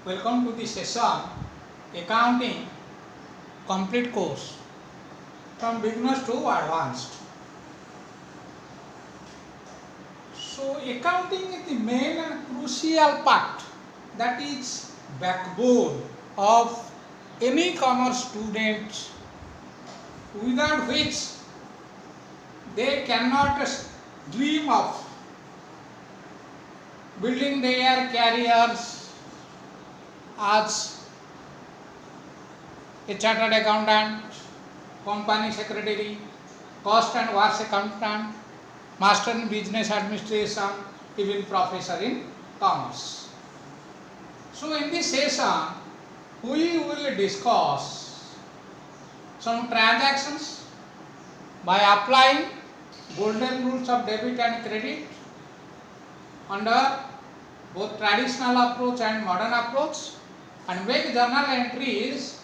Welcome to the session Accounting Complete Course from beginners to advanced. So accounting is the main and crucial part, that is backbone of any commerce student, without which they cannot dream of building their careers as a chartered accountant, company secretary, cost and works accountant, master in business administration, even professor in commerce. So in this session we will discuss some transactions by applying golden rules of debit and credit under both traditional approach and modern approach, and make journal entries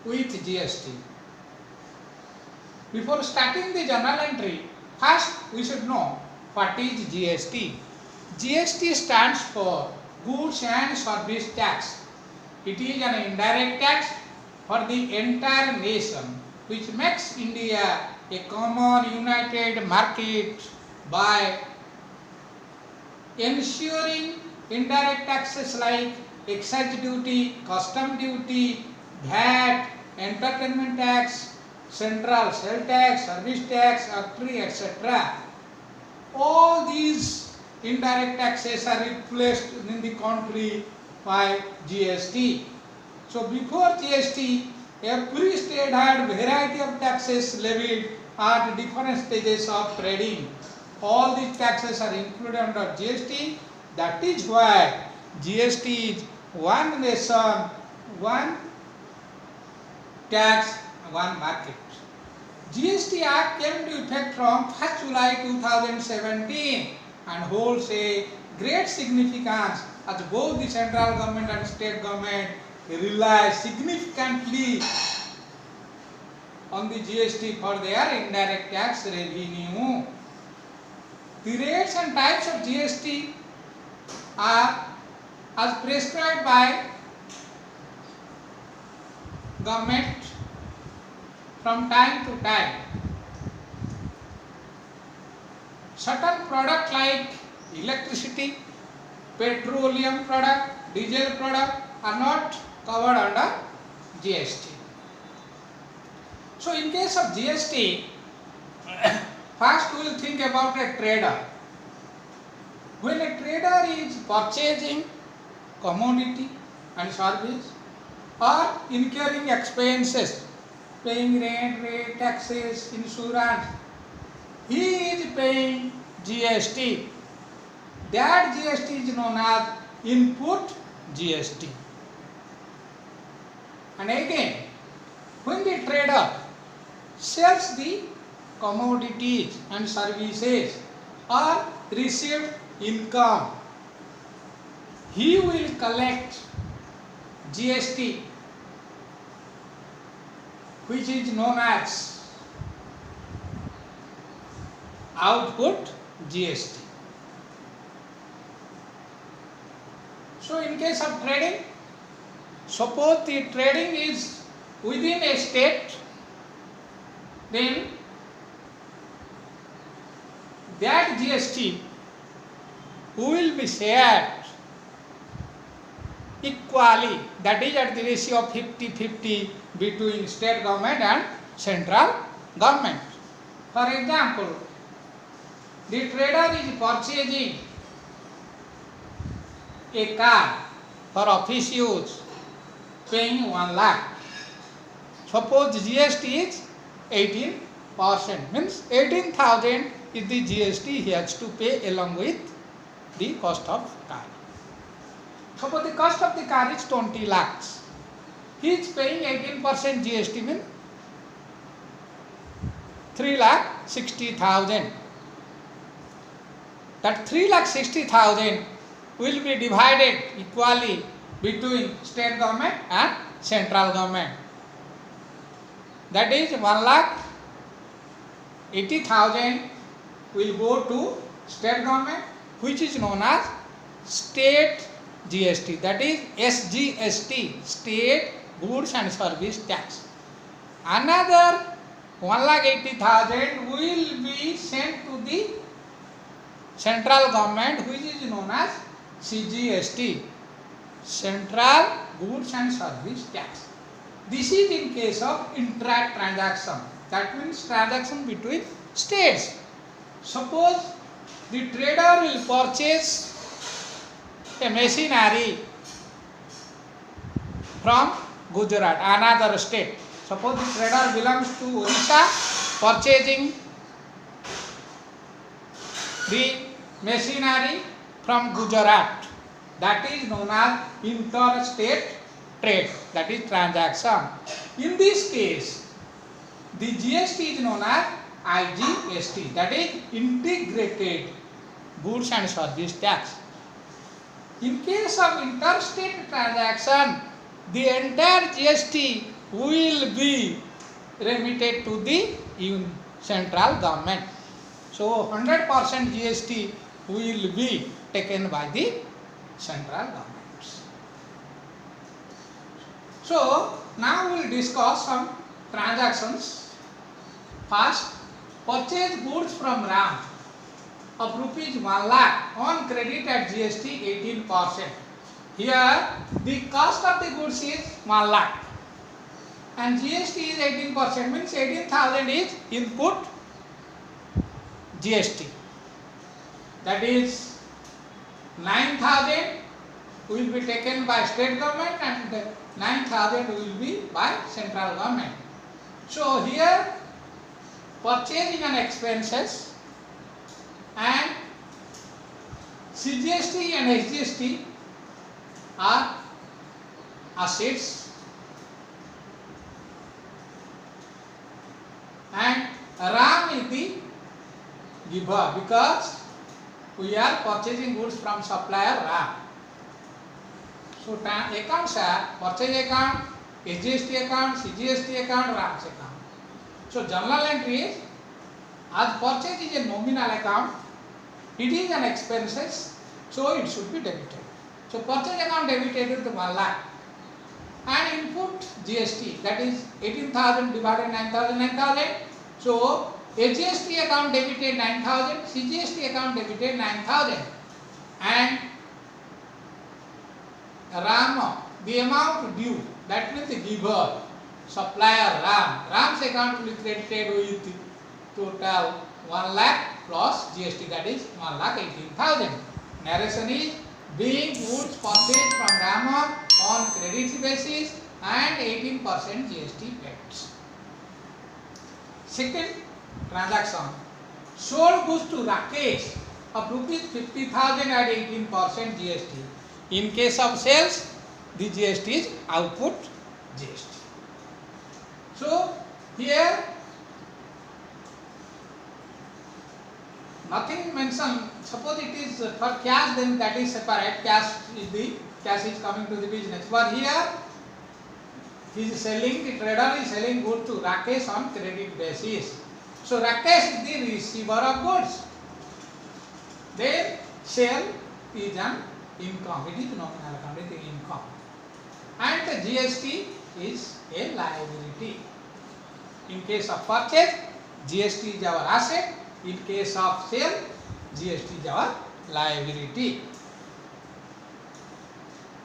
with GST. Before starting the journal entry, first we should know what is GST. GST stands for Goods and Service Tax. It is an indirect tax for the entire nation, which makes India a common united market by ensuring indirect taxes like excise duty, custom duty, VAT, entertainment tax, central sale tax, service tax, factory, etc. All these indirect taxes are replaced in the country by GST. So before GST, every state had variety of taxes levied at different stages of trading. All these taxes are included under GST. That is why GST is one nation, one tax, one market. GST Act came into effect from 1st July 2017 and holds a great significance as both the central government and state government rely significantly on the GST for their indirect tax revenue. The rates and types of GST are as prescribed by government from time to time. Certain products like electricity, petroleum product, diesel product are not covered under GST. So in case of GST, first we will think about a trader. When a trader is purchasing commodity and service or incurring expenses, paying rent, rate, taxes, insurance, he is paying GST. That GST is known as input GST. And again, when the trader sells the commodities and services or receives income, he will collect GST, which is known as output GST. So in case of trading, suppose the trading is within a state, then that GST will be shared equally, that is at the ratio of 50-50 between state government and central government. For example, the trader is purchasing a car for office use, paying 1 lakh. Suppose GST is 18%, means 18,000 is the GST he has to pay along with the cost of car. Suppose the cost of the car is 20 lakhs. He is paying 18% GST, means 3,60,000. That 3,60,000 will be divided equally between state government and central government. That is 1,80,000 will go to state government, which is known as state GST, that is SGST, State Goods and Service Tax. Another 1,80,000 will be sent to the central government, which is known as CGST, Central Goods and Service Tax. This is in case of intra-transaction, that means transaction between states. Suppose the trader will purchase a machinery from Gujarat, another state. Suppose the trader belongs to Odisha, purchasing the machinery from Gujarat. That is known as interstate trade, that is transaction. In this case, the GST is known as IGST, that is Integrated Goods and Service Tax. In case of interstate transaction, the entire GST will be remitted to the central government. So 100% GST will be taken by the central government. So now we will discuss some transactions. First, purchase goods from Ram of rupees 1 lakh on credit at GST 18%. Here the cost of the goods is 1 lakh and GST is 18%, means 18,000 is input GST. That is 9,000 will be taken by state government and 9,000 will be by central government. So here purchasing and expenses and CGST and SGST are assets and Ram is the giver because we are purchasing goods from supplier Ram. So accounts are purchase account, SGST account, CGST account, Ram's account. So journal entry is, as purchase is a nominal account, it is an expenses, so it should be debited. So purchase account debited with 1 lakh and input GST, that is 18,000 divided 9,000, 9,000. So SGST account debited 9,000, CGST account debited 9,000 and Ram, the amount due, that means the giver, supplier Ram, Ram's account will be credited with total 1 lakh plus GST, that is 1,18,000. Narration is being goods purchased from Ram on credit basis and 18% GST paid. Second transaction, sold goods to Rakesh of rupees 50,000 at 18% GST. In case of sales, the GST is output GST. So here nothing mentioned. Suppose it is for cash, then that is separate. Cash is coming to the business. But here he is selling, the trader is selling goods to Rakesh on credit basis. So Rakesh is the receiver of goods. Then sale is an income. It is nominal account, it is income. And the GST is a liability. In case of purchase, GST is our asset. In case of sale, GST is our liability.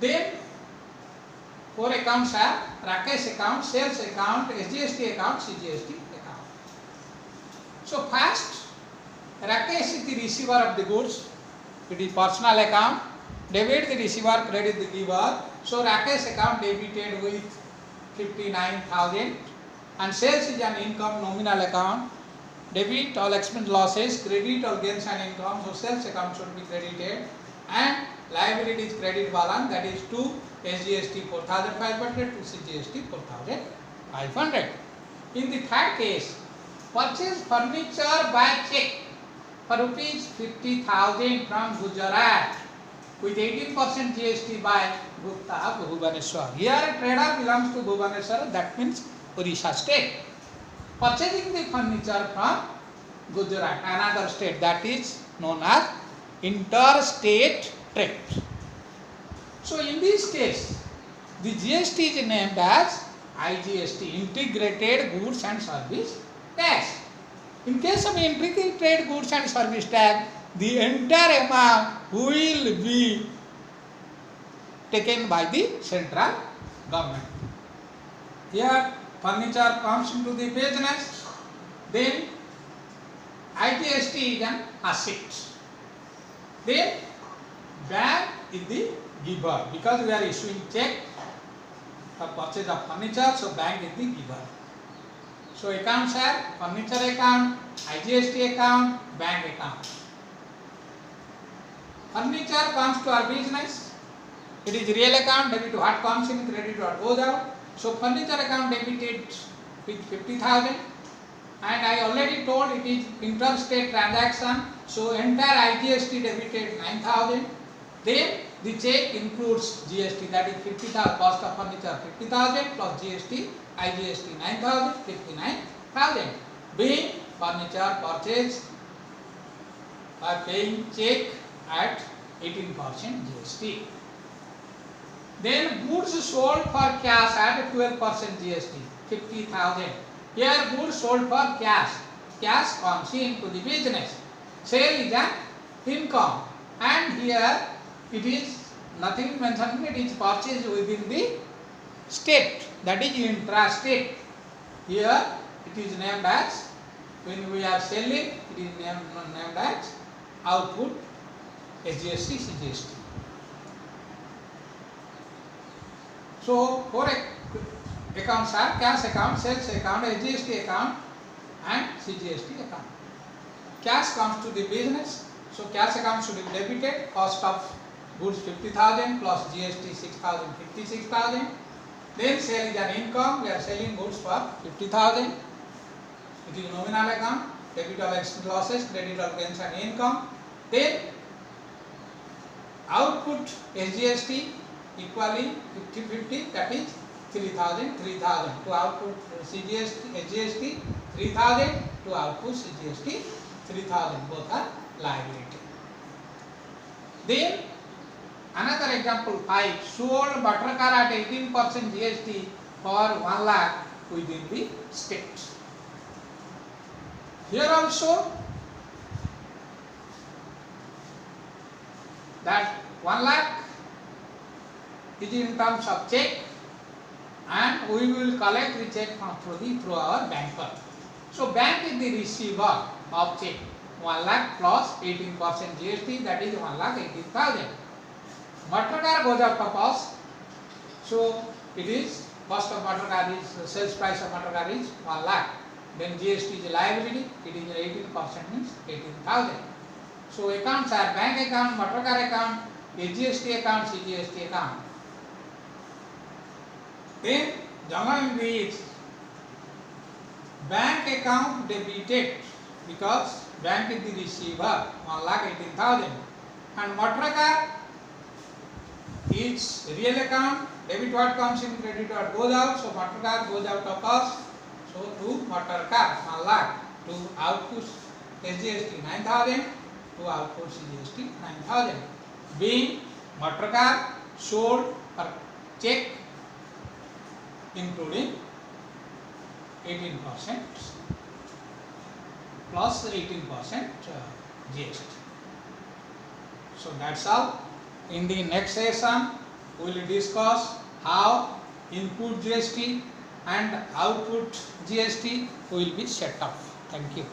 Then 4 accounts are Rakesh account, sales account, SGST account, CGST account. So first, Rakesh is the receiver of the goods. It is personal account. Debit the receiver, credit the giver. So Rakesh account debited with 59,000 and sales is an income nominal account. Debit all expense losses, credit all gains and income. So sales account should be credited and liability is credit balance, that is to SGST 4,500 to CGST 4,500. In the third case, purchase furniture by check for rupees 50,000 from Gujarat with 18% GST by Gupta Bhubaneswar. Here trader belongs to Bhubaneswar, that means Odisha state. Purchasing the furniture from Gujarat, another state, that is known as interstate trade. So in this case, the GST is named as IGST, Integrated Goods and Service Tax. In case of Integrated Goods and Service Tax, the entire amount will be taken by the central government. Here furniture comes into the business, then IGST is an asset. Then bank is the giver, because we are issuing check for purchase of furniture, so bank is the giver. So accounts are furniture account, IGST account, bank account. Furniture comes to our business. It is real account, debit what comes in, credit what goes out. So furniture account debited with 50,000, and I already told it is interstate transaction. So entire IGST debited 9,000. Then the check includes GST, that is 50,000, cost of furniture 50,000 plus GST, IGST 9,000, 59,000. Being furniture purchased by paying check at 18% GST. Then goods sold for cash at 12% GST, 50,000. Here goods sold for cash. Cash comes into the business. Sale is an income, and here it is nothing mentioned, it is purchased within the state, that is intra-state. Here it is named as, when we are selling, it is named as output, SGST, CGST. So four accounts are cash account, sales account, SGST account and CGST account. Cash comes to the business, so cash account should be debited, cost of goods 50,000 plus GST 6,000, 56,000. Then sale is an income, we are selling goods for 50,000. It is nominal account, debit of expense losses, credit of gains and income. Then output SGST equally 50-50, that is 3,000, 3,000 to output CGST, SGST 3,000 to output CGST 3,000, both are liability. Then another example 5, sold butter car at 18% GST for 1 lakh within the state. Here also that 1 lakh is in terms of check, and we will collect the check through our banker. So bank is the receiver of check. 1 lakh plus 18% GST, that is 1,18,000. Motor car goes out of us, so it is cost of motor car is, sales price of motor car is 1 lakh. Then GST is liability, it is 18% means 18,000. So accounts are bank account, motor car account, SGST account, CGST account. Then journal entries, bank account debited, because bank is the receiver, 1,18,000, and motor car is real account, debit what comes in, credit what goes out. So motor car goes out of us, so to motor car 1 lakh, to output SGST 9,000, to output CGST 9,000. Being motor car sold per check including 18% plus 18% GST. So that's all. In the next session, we will discuss how input GST and output GST will be set up. Thank you.